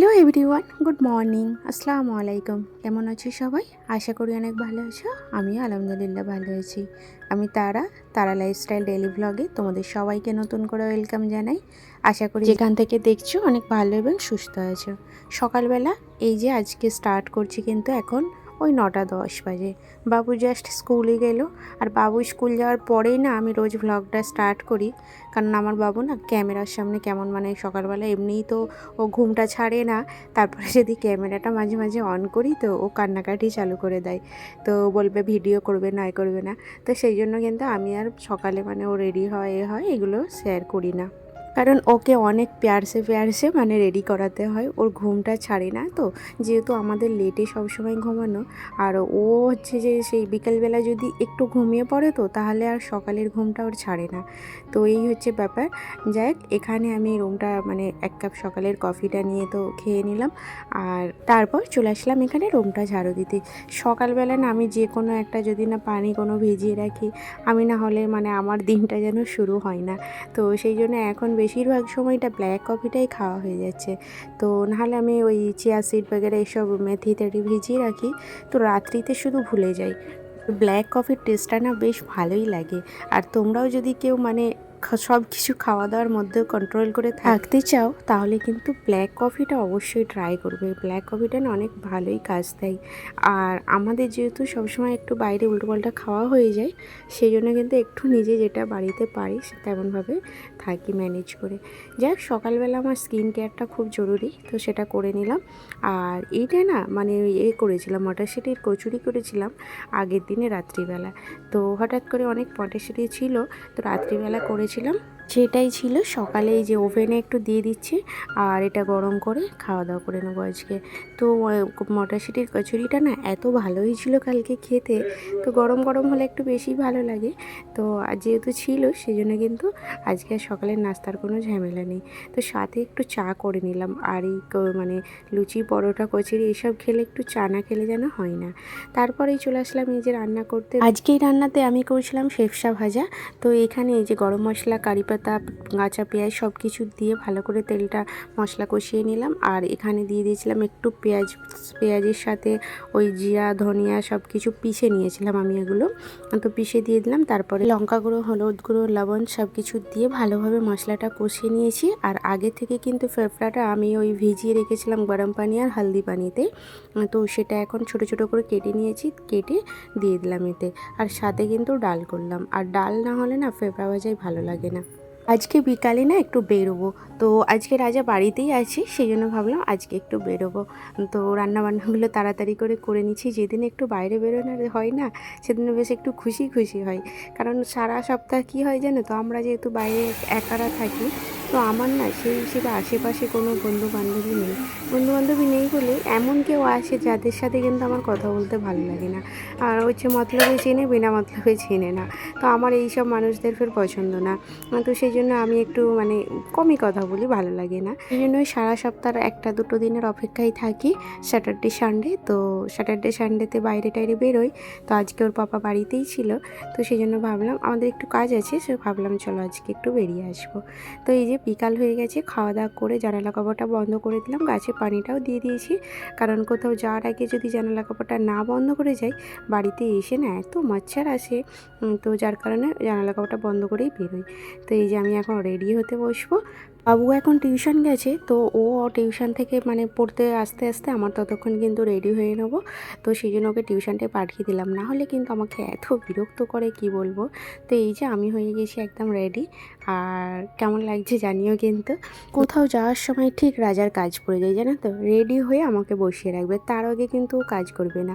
Hello everyone, good morning, আসসালামু আলাইকুম। কেমন আছো সবাই? আশা করি অনেক ভালো আছো। আমিও আলহামদুলিল্লাহ ভালো আছি। আমি তারা লাইফস্টাইল ডেইলি ভ্লগে তোমাদের সবাইকে নতুন করে ওয়েলকাম জানাই। আশা করি যেখান থেকে দেখছো অনেক ভালো এবং সুস্থ আছো। সকালবেলা এই যে আজকে স্টার্ট করছি, কিন্তু এখন ওই 9:10 বাজে। বাবু জাস্ট স্কুলে গেল, আর বাবু স্কুল যাওয়ার পরেই না আমি রোজ ভ্লগটা স্টার্ট করি। কারণ আমার বাবু না ক্যামেরার সামনে কেমন সকালবেলা এমনিই তো ও ঘুমটা ছাড়ে না, তারপরে যদি ক্যামেরাটা মাঝে মাঝে অন করি তো ও কান্নাকাটি চালু করে দেয়। তো বলবে ভিডিও করবে না করবে না। তো সেই জন্য কিন্তু আমি আর সকালে ও রেডি হয় এগুলো শেয়ার করি না, কারণ ওকে অনেক প্যারসে রেডি করাতে হয়। ওর ঘুমটা ছাড়ে না, তো যেহেতু আমাদের লেটে সবসময় ঘুমানো, আর ও হচ্ছে যে সেই বিকেলবেলা যদি একটু ঘুমিয়ে পড়ে তো তাহলে আর সকালের ঘুমটা ওর ছাড়ে না। তো এই হচ্ছে ব্যাপার। যাই হোক, এখানে আমি রুমটা 1 কাপ সকালের কফিটা নিয়ে তো খেয়ে নিলাম, আর তারপর চলে আসলাম এখানে রুমটা ঝাড়ু দিতে। সকালবেলা না আমি যে কোনো একটা যদি না পানি ভিজিয়ে রাখি, আমি না হলে আমার দিনটা যেন শুরু হয় না। তো সেই জন্য এখন বেশিরভাগ সময়টা ব্ল্যাক কফিটাই খাওয়া হয়ে যাচ্ছে। তো নাহলে আমি ওই চিয়া সিড বগেরা এসব মেথি টেথি ভিজিয়ে রাখি, তো রাত্রিতে শুধু ভুলে যাই। ব্ল্যাক কফির টেস্টটা না বেশ ভালোই লাগে। আর তোমরাও যদি কেউ সব কিছু খাওয়া দাওয়ার মধ্যেও কন্ট্রোল করে থাকতে চাও, তাহলে কিন্তু ব্ল্যাক কফিটা অবশ্যই ট্রাই করবে। ব্ল্যাক কফিটা না অনেক ভালোই কাজ দেয়। আর আমাদের যেহেতু সবসময় একটু বাইরে উল্টোপাল্টা খাওয়া হয়ে যায়, সেই জন্য কিন্তু একটু নিজে যেটা বাড়িতে পারি তেমনভাবে থাকি ম্যানেজ করে। যাই হোক, সকালবেলা আমার স্কিন কেয়ারটা খুব জরুরি, তো সেটা করে নিলাম। আর এইটা না করেছিলাম, মটরশুঁটির কচুরি করেছিলাম আগের দিনে রাত্রিবেলা। তো হঠাৎ করে অনেক মটরশুঁটি ছিল, তো রাত্রিবেলা করেছিলাম, সেটাই ছিল। সকালে এই যে ওভেনে একটু দিয়ে দিচ্ছি, আর এটা গরম করে খাওয়া দাওয়া করে নেবো আজকে। তো মটরশুঁটির কচুরিটা না এত ভালো হয়েছিল কালকে খেতে, তো গরম গরম হলে একটু বেশি ভালো লাগে। তো যেহেতু ছিল সেই জন্য কিন্তু আজকে আর সকালের নাস্তার কোনো ঝামেলা নেই। তো সাথে একটু চা করে নিলাম। আর এই লুচি পরোটা কচুরি এসব খেলে একটু চা না খেলে যেন হয় না। তারপরেই চলে আসলাম এই যে রান্না করতে। আজকেই রান্নাতে আমি করেছিলাম শেপসা ভাজা। তো এখানে এই যে গরম মশলা, কারি পাতা, কাঁচা পেঁয়াজ সব কিছু দিয়ে ভালো করে তেলটা মশলা কষিয়ে নিলাম। আর এখানে দিয়ে দিয়েছিলাম একটু পেঁয়াজের সাথে ওই জিরা ধনিয়া সব কিছু পিষে নিয়েছিলাম আমি, এগুলো তো পিষে দিয়ে দিলাম। তারপরে লঙ্কা গুঁড়ো, হলুদ গুঁড়ো, লবণ সব কিছু দিয়ে ভালোভাবে মশলাটা কষিয়ে নিয়েছি। আর আগে থেকে কিন্তু ফেফড়াটা আমি ওই ভিজিয়ে রেখেছিলাম গরম পানি আর হলদি পানিতে। তো সেটা এখন ছোট ছোট করে কেটে নিয়েছি, কেটে দিয়ে দিলাম এতে। আর সাথে কিন্তু ডাল করলাম, আর ডাল না হলে না ফেফড়া ভাজাই ভালো লাগে না। আজকে বিকালে না একটু বেরোবো, তো আজকে রাজা বাড়িতেই আছে, সেই জন্য ভাবলাম আজকে একটু বেরোবো। তো রান্নাবান্নাগুলো তাড়াতাড়ি করে নিচ্ছি। যেদিন একটু বাইরে বেরোনোর হয় না, সেদিন বেশ একটু খুশি খুশি হয়। কারণ সারা সপ্তাহ কী হয় জানো তো, আমরা যেহেতু বাইরে একারা থাকি, তো আমার না সেই হিসেবে আশেপাশে কোনো বন্ধু বান্ধবী নেই বলে এমন কেউ আসে যাদের সাথে কিন্তু আমার কথা বলতে ভালো লাগে না। আর হচ্ছে মতলবে চেনে, বিনা মতলবে চেনে না। তো আমার এই সব মানুষদের ফের পছন্দ না। তো সেই জন্য আমি একটু কমই কথা বলি, ভালো লাগে না। এই জন্যই সারা সপ্তাহ 1-2 দিনের অপেক্ষায় থাকি, স্যাটারডে সানডে। তো স্যাটারডে সানডেতে বাইরে টাইরে বেরোই। তো আজকে ওর পাপা বাড়িতেই ছিল, তো সেই জন্য ভাবলাম আমাদের একটু কাজ আছে, সে ভাবলাম চলো আজকে একটু বেরিয়ে আসবো। তো এই যে বিকাল হয়ে গেছে, খাওয়া দাওয়া করে জানালা কাপড়টা বন্ধ করে দিলাম, গাছে পানিটাও দিয়ে দিয়েছি। কারণ কোথাও যাওয়ার আগে যদি জানালা কাপড়টা না বন্ধ করে যাই, বাড়িতে এসে না এত মচ্ছর আসে, তো যার কারণে জানালা কাপড়টা বন্ধ করেই বেরোই। তো এই যে আমি এখন রেডি হতে বসবো। বাবু এখন টিউশন গেছে, তো ও টিউশন থেকে পড়তে আস্তে আস্তে আমার ততক্ষণ কিন্তু রেডি হয়ে নেবো। তো সেই জন্য ওকে টিউশনটায় পাঠিয়ে দিলাম, না হলে কিন্তু আমাকে এত বিরক্ত করে কি বলবো। তো এই যে আমি হয়ে গেছি একদম রেডি। আর কেমন লাগছে জানিও কিন্তু। কোথাও যাওয়ার সময় ঠিক রাজার কাজ পড়ে যায় জানো তো, রেডি হয়ে আমাকে বসিয়ে রাখবে, তার আগে কিন্তু ও কাজ করবে না।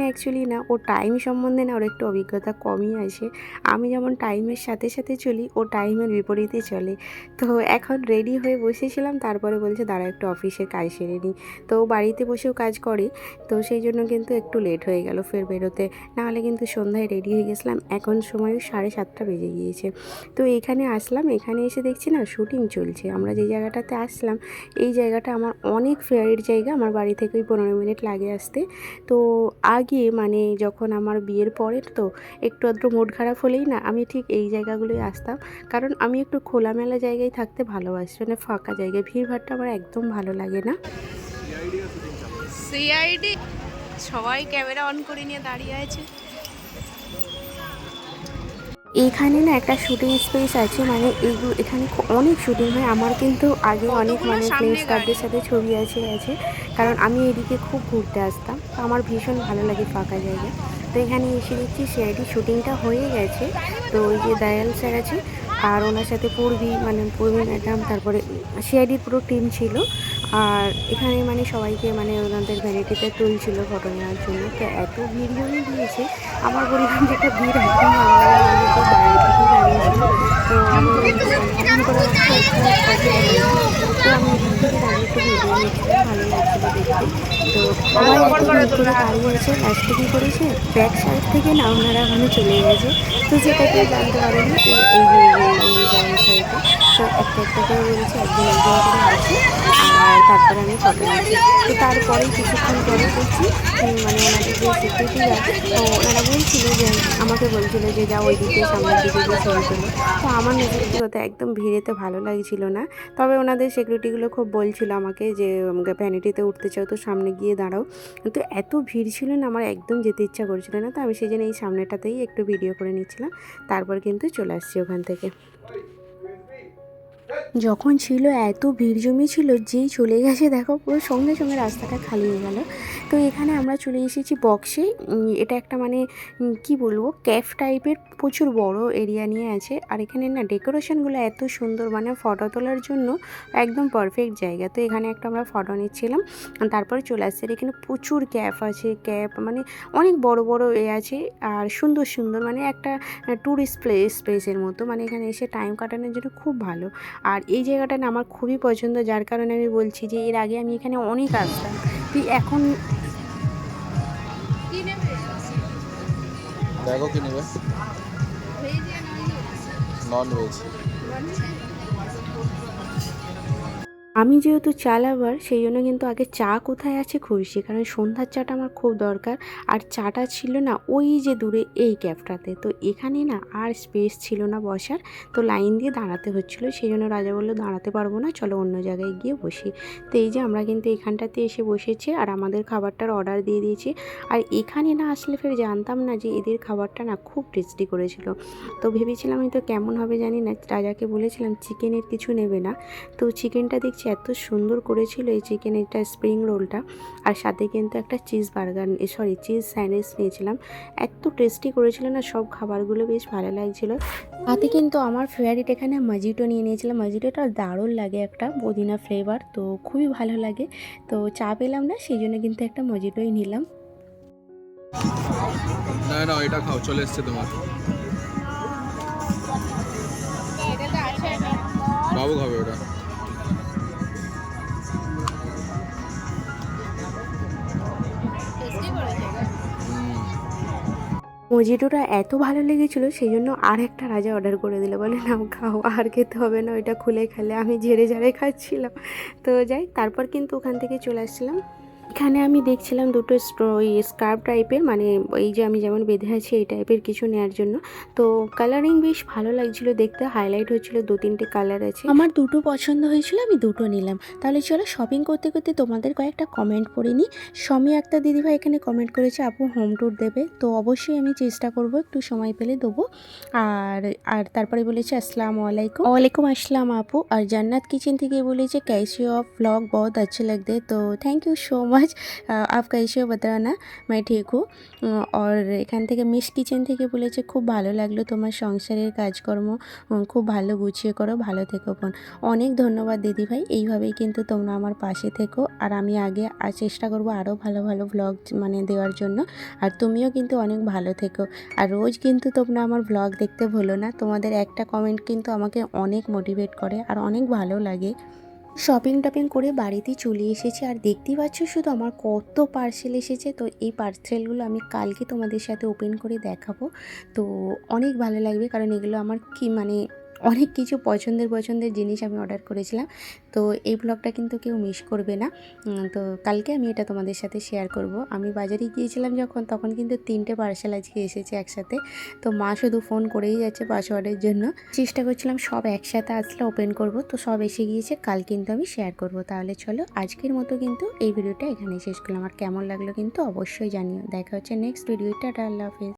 অ্যাকচুয়ালি না, ও টাইম সম্বন্ধে না ওর একটু অভিজ্ঞতা কমই আছে। আমি যেমন টাইমের সাথে সাথে চলি, ও টাইমের বিপরীতে চলে। তো এখন রেডি হয়ে বসেছিলাম, তারপরে বলছে দাঁড়া একটু অফিসের কাজ সেরে নিই। তো বাড়িতে বসেও কাজ করে, তো সেই জন্য কিন্তু একটু লেট হয়ে গেল ফের বেরোতে। নাহলে কিন্তু সন্ধ্যায় রেডি হয়ে গেছিলাম। এখন সময় 7:30 বেজে গিয়েছে। তো এখানে আসলাম, এখানে এসে দেখছি না শুটিং চলছে। আমরা যে জায়গাটাতে আসলাম, এই জায়গাটা আমার অনেক ফেভারিট জায়গা, আমার বাড়ি থেকে ওই 15 মিনিট লাগে আসতে। তো আগে যখন আমার বিয়ের পরে, তো একটু আধটু মুড খারাপ হলেই না আমি ঠিক এই জায়গাগুলোই আসতাম। কারণ আমি একটু খোলামেলা জায়গায় থাকতে থাকতে ভালোবাসি, মানে ফাঁকা জায়গায়। ভিড়ভাড়টা আমার একদম ভালো লাগে না। সিআইডি সবাই ক্যামেরা অন করে নিয়ে দাঁড়িয়ে আছে। এখানে না একটা শুটিং স্পেস আছে, মানে এখানে অনেক শুটিং হয়। আমার কিন্তু আগে অনেক মানে ফ্রেন্ড স্টারদের সাথে ছবি আছে, কারণ আমি এদিকে খুব ঘুরতে আসতাম, তো আমার ভীষণ ভালো লাগে ফাঁকা জায়গা। তো এখানে এসে দেখছি সিআইডি শুটিংটা হয়ে গেছে। তো ওই যে দয়াল স্যার আছে আর ওনার সাথে পূর্বী ম্যাডাম, তারপরে সিআইডির পুরো টিম ছিল। আর এখানে মানে সবাইকে মানে ওনাদের ভ্যানিটিতে তুলছিল ফটো নেওয়ার জন্য। তো এত ভিড় জমে গিয়েছে, আমার বললাম যে একটা ভিড় একদম ভালো লাগে না, আমি তো বাইরে থেকেই দাঁড়িয়েছিলাম। তো আমি এমন করে আমার খুব একটা পছন্দ হয়নি। তো আমি এদিক থেকে দাঁড়িয়ে একটু ভিডিও নিচ্ছিলাম, ভালো লাগছিলো দেখতে। তো সবাই এত ভিড় করে দাঁড়িয়ে আছে, লাস্টে কী করেছে, ব্যাক সাইড থেকে না ওনারা মানে চলে গেছে। তো সেটা কেউ জানতে পারেনি। তো এই যে দয়াল সাইডে তো একটা একটা করে বলেছে একজন একজন করে আসে, আর তারপরে আমি ফটো নিচ্ছি। তো তারপরেই কিছুক্ষণ পরে দেখছি মানে ওনাদের যে সিকিউরিটি গার্ড, তো ওনারা বলছিল যে আমাকে বলছিল যে যাও ওই দিকে সামনের দিকে গিয়ে ছবি তোলো। তো আমার না সত্যি কথা একদম ভিড়েতে ভালো লাগছিল না। তবে ওনাদের সিকিউরিটিগুলো খুব বলছিল আমাকে যে ভ্যানিটিতে উঠতে চাও তো সামনে গিয়ে দাঁড়াও। কিন্তু এত ভিড় ছিল না, আমার একদম যেতে ইচ্ছা করছিল না। তো আমি সেই জন্য এই সামনেটাতেই একটু ভিডিও করে নিচ্ছিলাম, তারপর কিন্তু চলে আসছি ওখান থেকে। যখন ছিল এত ভিড় জমেছিল, যেই চলে গেছে দেখো পুরো সঙ্গে সঙ্গে রাস্তাটা খালি হয়ে গেল। তো এখানে আমরা চলে এসেছি বক্সে। এটা একটা মানে কি বলবো, ক্যাফ টাইপের, প্রচুর বড় এরিয়া নিয়ে আছে। আর এখানে না ডেকোরেশনগুলো এত সুন্দর, মানে ফটো তোলার জন্য একদম পারফেক্ট জায়গা। তো এখানে একটা আমরা ফটো নিচ্ছিলাম, তারপরে চলে আসছে। আর এখানে প্রচুর ক্যাফ আছে, ক্যাফ মানে অনেক বড় বড় আছে, আর সুন্দর সুন্দর, মানে একটা ট্যুরিস্ট প্লেসের মতো। মানে এখানে এসে টাইম কাটানোর জন্য খুব ভালো। আর এই জায়গাটা না আমার খুবই পছন্দ, যার কারণে আমি বলছি যে এর আগে আমি এখানে অনেক আসতাম। তুই এখন দেখো কি নেবে, নন ভেজ। আমি যেহেতু চা লাভার, সেই জন্য কিন্তু আগে চা কোথায় আছে খুঁজছি, কারণ সন্ধ্যার চাটা আমার খুব দরকার। আর চাটা ছিল না ওই যে দূরে এই ক্যাফটাতে, তো এখানে না আর স্পেস ছিল না বসার, তো লাইন দিয়ে দাঁড়াতে হচ্ছিলো। সেই জন্য রাজা বললো দাঁড়াতে পারবো না, চলো অন্য জায়গায় গিয়ে বসি। তো এই যে আমরা কিন্তু এখানটাতে এসে বসেছি, আর আমাদের খাবারটার অর্ডার দিয়ে দিয়েছি। আর এখানে না আসলে ফের জানতাম না যে এদের খাবারটা না খুব টেস্টি করেছিল। তো ভেবেছিলাম হয়তো কেমন হবে জানি না, রাজাকে বলেছিলাম চিকেনের কিছু নেবে না। তো চিকেনটা দেখছি এত সুন্দর করেছিল এই চিকেনটা, স্প্রিং রোলটা, আর সাথে কিন্তু একটা চিজ চিজ স্যান্ডউইচ নিয়েছিলাম। এত টেস্টি করেছিল না, সব খাবারগুলো বেশ ভালো লাগছিল। তাতে কিন্তু আমার ফেভারিট এখানে মজিটো নিয়ে নিয়েছিলাম। মজিটোটা দারুণ লাগে, একটা পুদিনা ফ্লেভার, তো খুবই ভালো লাগে। তো চা পেলাম না, সেই জন্য কিন্তু একটা মজিটোই নিলাম। না না, এটা খাও, চলে এসছে তোমার বাবু খাবে ওটা। মজিটোটা এত ভালো লেগেছিলো, সেই জন্য আর একটা রাজা অর্ডার করে দিল, বলে নাও খাও, আর খেতে হবে না, ওইটা খুলে খেলে। আমি ঝেড়ে ঝেড়ে খাচ্ছিলাম। তো যাই, তারপর কিন্তু ওখান থেকে চলে আসছিলাম। এখানে আমি দেখছিলাম দুটো ওই স্কার্ফ টাইপের, মানে এই যে আমি যেমন বেঁধে আছি এই টাইপের কিছু নেওয়ার জন্য। তো কালারিং বেশ ভালো লাগছিল দেখতে, হাইলাইট হচ্ছিল, 2-3টে কালার আছে। আমার দুটো পছন্দ হয়েছিল, আমি দুটো নিলাম। তাহলে চলো শপিং করতে করতে তোমাদের কয়েকটা কমেন্ট পড়ে নিই। সমী একটা দিদিভাই এখানে কমেন্ট করেছে আপু হোম ট্যুর দেবে, তো অবশ্যই আমি চেষ্টা করব, একটু সময় পেলে দেবো। আর আর তারপরে বলেছে আসসালামু আলাইকুম। ওয়ালাইকুম আসসালাম আপু। আর জান্নাত কিচেন থেকে বলেছে कैसे हो आप, व्लॉग बहुत अच्छे लगते, तो थैंक यू सो मच। आप कैसे हो बताना, मैं ठीक हूँ। और এখান থেকে মিস কিচেন থেকে বলেছে খুব ভালো লাগলো তোমার সংসারের কাজকর্ম, খুব ভালো গুছিয়ে করো, ভালো থেকো বোন। অনেক ধন্যবাদ দিদিভাই, এইভাবেই কিন্তু তোমরা আমার পাশে থেকো, আর আমি আগে চেষ্টা করব আরও ভালো ভালো ব্লগ মানে দেওয়ার জন্য। আর তুমিও কিন্তু অনেক ভালো থেকো, আর রোজ কিন্তু তোমরা আমার ব্লগ দেখতে ভুলো না। তোমাদের একটা কমেন্ট কিন্তু আমাকে অনেক মোটিভেট করে, আর অনেক ভালো লাগে। শপিং করে বাড়িতে চলে এসেছি, আর দেখতেই পাচ্ছ শুধু আমার কত পার্সেল এসেছে। তো এই পার্সেলগুলো আমি কালকে তোমাদের সাথে ওপেন করে দেখাবো। তো অনেক ভালো লাগবে, কারণ এগুলো আমার কি মানে অনেক কিছু পছন্দের জিনিস আমি অর্ডার করেছিলাম। তো এই ব্লগটা কিন্তু কেউ মিস করবে না। তো কালকে আমি এটা তোমাদের সাথে শেয়ার করব। আমি বাজারে গিয়েছিলাম যখন, তখন কিন্তু 3টে পার্সেল আজকে এসেছে একসাথে। তো মা শুধু ফোন করেই যাচ্ছে পাসওয়ার্ডের জন্য। চেষ্টা করছিলাম সব একসাথে আসলে ওপেন করব। তো সব এসে গিয়েছে, কাল কিন্তু আমি শেয়ার করব। তাহলে চলো আজকের মতো কিন্তু এই ভিডিওটা এখানেই শেষ করলাম। আর কেমন লাগলো কিন্তু অবশ্যই জানিও। দেখা হচ্ছে নেক্সট ভিডিও। টাটা, আল্লাহ হাফেজ।